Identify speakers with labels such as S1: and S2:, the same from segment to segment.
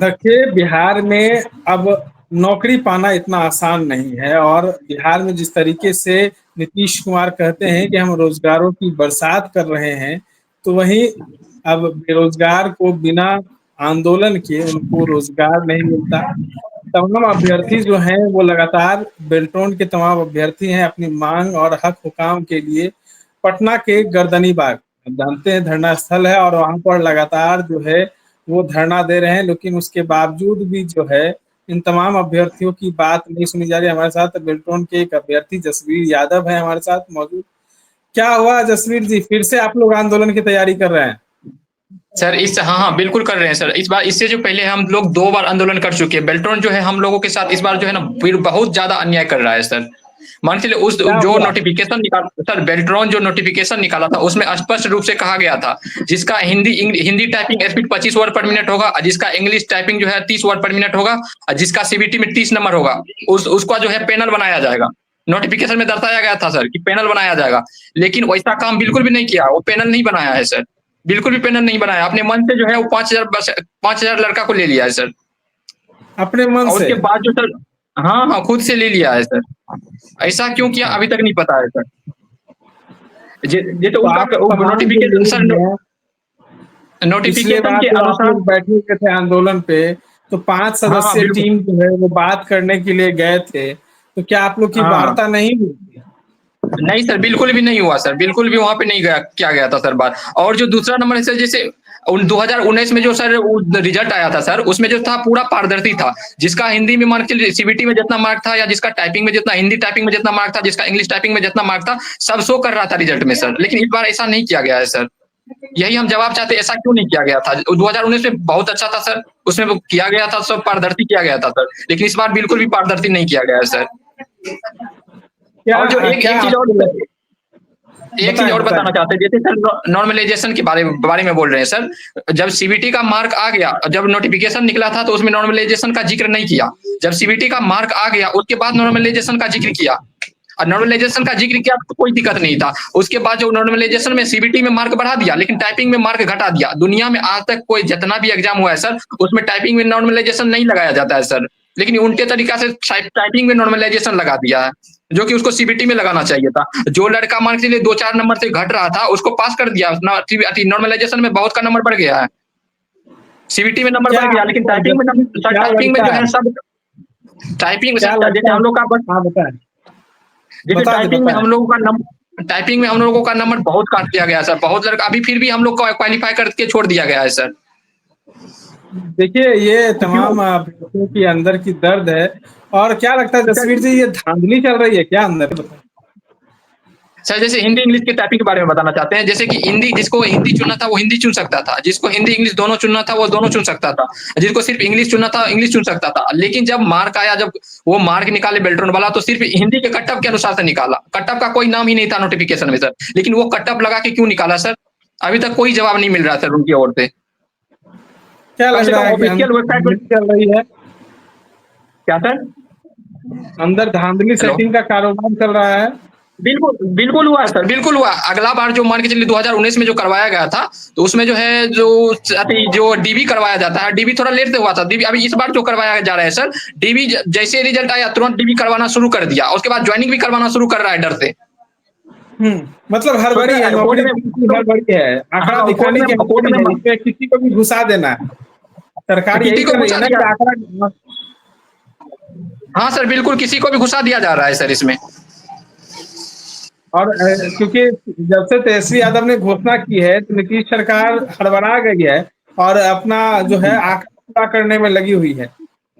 S1: देखिए, बिहार में अब नौकरी पाना इतना आसान नहीं है और बिहार में जिस तरीके से नीतीश कुमार कहते हैं कि हम रोजगारों की बरसात कर रहे हैं, तो वहीं अब बेरोजगार को बिना आंदोलन के उनको रोजगार नहीं मिलता। तमाम अभ्यर्थी जो हैं वो लगातार बेल्ट्रॉन के तमाम अभ्यर्थी हैं अपनी मांग और हक हुकाम के लिए पटना के गर्दनीबाग जानते हैं धरना स्थल है और वहां पर लगातार जो है वो धरना दे रहे हैं, लेकिन उसके बावजूद भी जो है इन तमाम अभ्यर्थियों की बात नहीं सुनी जा रही। हमारे साथ बेल्ट्रॉन के एक अभ्यर्थी जसवीर यादव है हमारे साथ मौजूद। क्या हुआ जसवीर जी, फिर से आप लोग आंदोलन की तैयारी कर रहे हैं?
S2: सर इस हाँ हाँ बिल्कुल कर रहे हैं सर। इस बार इससे जो पहले हम लोग 2 बार आंदोलन कर चुके हैं। बेल्ट्रॉन जो है हम लोगों के साथ इस बार जो है ना बहुत ज्यादा अन्याय कर रहा है सर। मान के चलिए उस
S1: क्या
S2: जो
S1: हुआ?
S2: नोटिफिकेशन निकाला सर, बेल्ट्रॉन जो नोटिफिकेशन निकाला था उसमें स्पष्ट रूप से कहा गया था जिसका हिंदी टाइपिंग स्पीड 25 वर्ड पर मिनट होगा, जिसका इंग्लिश टाइपिंग जो है 30 वर्ड पर मिनट होगा, और जिसका सीबीटी में 30 नंबर होगा उसका जो है पैनल बनाया जाएगा। नोटिफिकेशन में दर्शाया गया था सर कि पैनल बनाया जाएगा, लेकिन वैसा काम बिल्कुल भी नहीं किया। वो पैनल नहीं बनाया है सर, बिल्कुल भी पैनल नहीं बनाया। अपने मन से जो है वो 5,000 लड़का को ले लिया है सर,
S1: अपने मन
S2: और
S1: से?
S2: उसके बाद जो सर हाँ हाँ खुद से ले लिया है सर। ऐसा क्यों किया अभी तक नहीं पता है सर। जैसे
S1: तो आप
S2: उनका
S1: तमाम जो
S2: नोटिफिकेशन
S1: लोग
S2: सर,
S1: हैं, पिछले
S2: नोटिफिकेशन
S1: बार
S2: के
S1: जब आप
S2: अनुसार
S1: लोग बैठे हुए थे आंदोलन पे, तो 5
S2: हाँ हाँ
S1: सदस्यीय
S2: बिल्कुल
S1: टीम जो है वो बात करने के लिए गए थे, तो क्या आप लोग की
S2: हाँ।
S1: वार्ता नहीं हुई?
S2: नहीं सर बिल्कुल भी नहीं हुआ सर, बिल्कुल भी वहां पे नहीं गया किया गया था सर बात। और जो दूसरा नंबर है सर, जैसे 2019 में जो सर रिजल्ट आया था सर, उसमें जो था पूरा पारदर्शी था। जिसका हिंदी में मार्क सीबीटी में जितना मार्क था, या जिसका टाइपिंग में जितना, हिंदी टाइपिंग में जितना मार्क था, जिसका इंग्लिश टाइपिंग में जितना मार्क था, सब शो कर रहा था रिजल्ट में सर। लेकिन इस बार ऐसा नहीं किया गया है सर। यही हम जवाब चाहते, ऐसा क्यों नहीं किया गया था? 2019 में बहुत अच्छा था सर, उसमें किया गया था, सब पारदर्शी किया गया था सर। लेकिन इस बार बिल्कुल भी पारदर्शी नहीं किया गया है सर। और जो एक
S1: क्या
S2: एक चीज और
S1: आपको
S2: एक चीज
S1: बताएं
S2: और
S1: बताएं।
S2: बताना चाहते हैं, जैसे सर नॉर्मलाइजेशन के बारे में बोल रहे हैं सर। जब सीबीटी का मार्क आ गया, जब नोटिफिकेशन निकला था तो उसमें नॉर्मलाइजेशन का जिक्र नहीं किया। जब सीबीटी का मार्क आ गया उसके बाद नॉर्मलाइजेशन का जिक्र किया, और नॉर्मलाइजेशन का जिक्र किया तो कोई दिक्कत नहीं था। उसके बाद जो नॉर्मलाइजेशन में सीबीटी में मार्क बढ़ा दिया, लेकिन टाइपिंग में मार्क घटा दिया। दुनिया में आज तक कोई जितना भी एग्जाम हुआ है सर, उसमें टाइपिंग में नॉर्मलाइजेशन नहीं लगाया जाता है सर, लेकिन उनके तरीका से टाइपिंग में नॉर्मलाइजेशन लगा दिया है, जो कि उसको सीबीटी में लगाना चाहिए था। जो लड़का मान के लिए 2-4 नंबर से घट रहा था उसको पास कर दिया। नॉर्मलाइजेशन में बहुत का नंबर बढ़ गया है, सीबीटी में नंबर
S1: क्या
S2: बढ़ गया, लेकिन टाइपिंग में
S1: क्या
S2: टाइपिंग में
S1: लगता
S2: जो
S1: है?
S2: है सब टाइपिंग
S1: क्या
S2: जैसे
S1: लगता है?
S2: हम लोग का बस,
S1: हाँ बताएं।
S2: जैसे
S1: बता दे
S2: टाइपिंग में
S1: बताएं।
S2: हम लोगों का नंबर, टाइपिंग में हम लोगों का नंबर बहुत काट दिया गया सर, बहुत लड़का अभी फिर भी हम लोग को क्वालिफाई करके छोड़ दिया गया है सर।
S1: देखिए, ये
S2: क्यों
S1: तमाम अभ्यर्थियों के अंदर की दर्द है। और क्या लगता है
S2: सर?
S1: जसवीर जी, ये धांधली चल रही है क्या अंदर? बताएं।
S2: सर जैसे हिंदी इंग्लिश की टाइपिंग के बारे में बताना चाहते हैं। जैसे कि हिंदी, जिसको हिंदी चुनना था वो हिंदी चुन सकता था, जिसको हिंदी इंग्लिश दोनों चुनना था वो दोनों चुन सकता था, जिसको सिर्फ इंग्लिश चुनना था इंग्लिश चुन सकता था। लेकिन जब मार्क आया, जब वो मार्क निकाले बेल्ट्रॉन वाला, तो सिर्फ हिंदी के कट ऑफ के अनुसार से निकाला। कट ऑफ का कोई नाम ही नहीं था नोटिफिकेशन में सर, लेकिन वो कट ऑफ लगा के क्यों निकाला सर? अभी तक कोई जवाब नहीं मिल रहा सर उनकी ओर से।
S1: क्या
S2: कम
S1: लग
S2: से
S1: रहा
S2: कम
S1: है कि
S2: ऑफिशियल
S1: अंदर
S2: वेबसाइट पर।
S1: धांधली चल रही है?
S2: क्या सर?
S1: अंदर धांधली
S2: हेलो।
S1: सेटिंग का कारोबार चल रहा है?
S2: बिल्कुल बिल्कुल हुआ है सर, बिल्कुल हुआ। अगला बार जो मान के चलिए 2019 में जो करवाया गया था, तो उसमें जो है जो डीबी करवाया जाता है, डीबी थोड़ा लेट से हुआ था। डीबी अभी इस बार जो करवाया जा रहा है सर, डीबी जैसे रिजल्ट आया तुरंत डीबी करवाना शुरू कर दिया, उसके बाद ज्वाइनिंग भी करवाना शुरू कर रहा है डर से।
S1: मतलब हड़बड़ी है,
S2: कोर्ट
S1: नौकरी
S2: में
S1: की हड़बड़ी है, आंकड़ा
S2: हाँ
S1: दिखाने की
S2: कोर्ट
S1: हड़बड़ी है,
S2: में
S1: इसमें किसी को भी घुसा देना है। सरकार
S2: किसी
S1: यही
S2: को
S1: कर रही है
S2: घुसा
S1: ना
S2: दिया।
S1: कि आंकड़ा।
S2: हाँ सर बिल्कुल, किसी को भी घुसा दिया जा रहा है सर इसमें।
S1: और क्योंकि जब से तेजस्वी यादव ने घोषणा की है तो नीतीश सरकार हड़बड़ा गई है और अपना जो है आंकड़ा पूरा करने में लगी हुई है।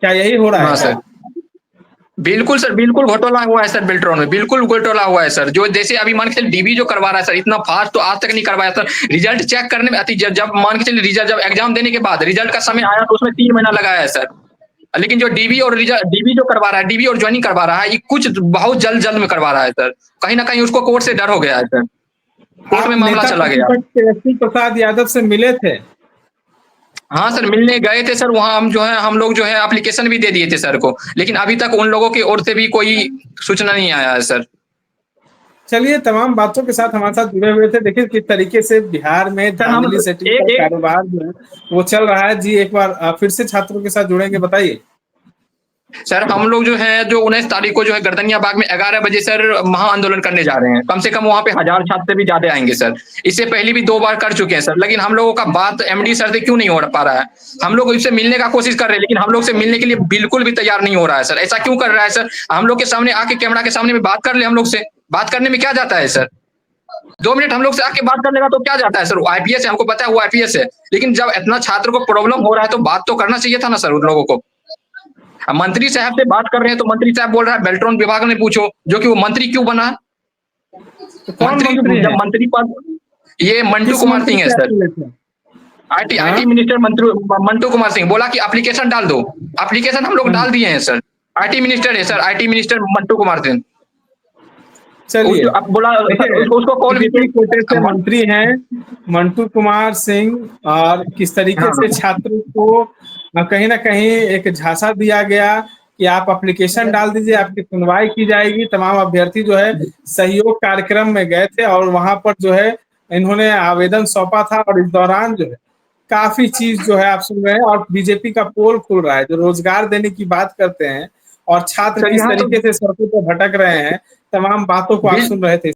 S1: क्या यही हो रहा है
S2: हाँ
S1: क्या?
S2: सर बिल्कुल सर, बिल्कुल घोटाला हुआ है सर बेल्ट्रॉन में, बिल्कुल घोटाला हुआ है सर। जो जैसे अभी मान के चलिए डीबी जो करवा रहा है सर, इतना फास्ट तो आज तक नहीं करवाया सर। रिजल्ट चेक करने में जब मान के चलिए रिजल्ट, जब एग्जाम देने के बाद रिजल्ट का समय आया तो उसमें 3 महीना लगाया है सर। लेकिन जो डीबी और डीबी जो करवा रहा है, डीबी और ज्वाइनिंग करवा रहा है, ये कुछ बहुत जल्द जल्द में करवा रहा है सर। कहीं ना कहीं उसको कोर्ट से डर हो गया है सर, कोर्ट में
S1: आप
S2: मामला
S1: नेता
S2: चला गया।
S1: प्रतिपक्ष तेजस्वी प्रसाद यादव से मिले थे?
S2: हाँ सर मिलने गए थे सर, वहाँ हम जो है हम लोग जो है एप्लीकेशन भी दे दिए थे सर को, लेकिन अभी तक उन लोगों की ओर से भी कोई सूचना नहीं आया है सर।
S1: चलिए, तमाम बातों के साथ हमारे साथ जुड़े हुए थे। देखिए किस तरीके से बिहार में धांधली सेटिंग का कारोबार जो है वो चल रहा है। जी एक बार फिर से छात्रों के साथ जुड़ेंगे, बताइए।
S2: सर हम लोग जो है जो 19 तारीख को जो है गर्दनिया बाग में 11 बजे सर महा आंदोलन करने जा रहे हैं। कम से कम वहां पे 1000 छात्र से भी ज्यादा आएंगे सर। इससे पहले भी 2 बार कर चुके हैं सर, लेकिन हम लोगों का बात एमडी सर से क्यों नहीं हो पा रहा है। हम लोग इससे मिलने का कोशिश कर रहे हैं, लेकिन हम लोग से मिलने के लिए बिल्कुल भी तैयार नहीं हो रहा है सर। ऐसा क्यों कर रहा है सर। हम लोग के सामने आके कैमरा के सामने में बात कर ले, हम लोग से बात करने में क्या जाता है सर। 2 मिनट हम लोग से आके बात कर लेगा तो क्या जाता है सर। वो आईपीएस है, हमको पता है वो आईपीएस है, लेकिन जब इतना छात्र को प्रॉब्लम हो रहा है तो बात तो करना चाहिए था ना सर उन लोगों को। मंत्री साहब से बात कर रहे हैं तो मंत्री साहब बोल रहा है बेल्ट्रॉन विभाग में पूछो, जो कि वो मंत्री क्यों बना।
S1: तो कौन मंत्री
S2: जब
S1: है?
S2: मंत्री पद ये मंटू कुमार सिंह है sir. IT minister Mantu Kumar Singh बोला कि एप्लीकेशन डाल दो। एप्लीकेशन हम लोग डाल दिए हैं सर। आईटी मिनिस्टर है sir, IT minister Mantu Kumar Singh.
S1: चलिए,
S2: अब बोला उसको कॉल भी
S1: कोटे से मंत्री हैं मंटू कुमार सिंह, और किस तरीके से छात्रों को कहीं ना कहीं एक झांसा दिया गया कि आप एप्लीकेशन डाल दीजिए, आपकी सुनवाई की जाएगी। तमाम अभ्यर्थी जो है सहयोग कार्यक्रम में गए थे और वहां पर जो है इन्होंने आवेदन सौंपा था, और इस दौरान जो है काफी चीज जो है आप सुन रहे हैं, और बीजेपी का पोल खुल रहा है। जो रोजगार देने की बात करते हैं और छात्र किस तरीके से सड़कों पर भटक रहे हैं, तमाम बातों को आप सुन रहे थे।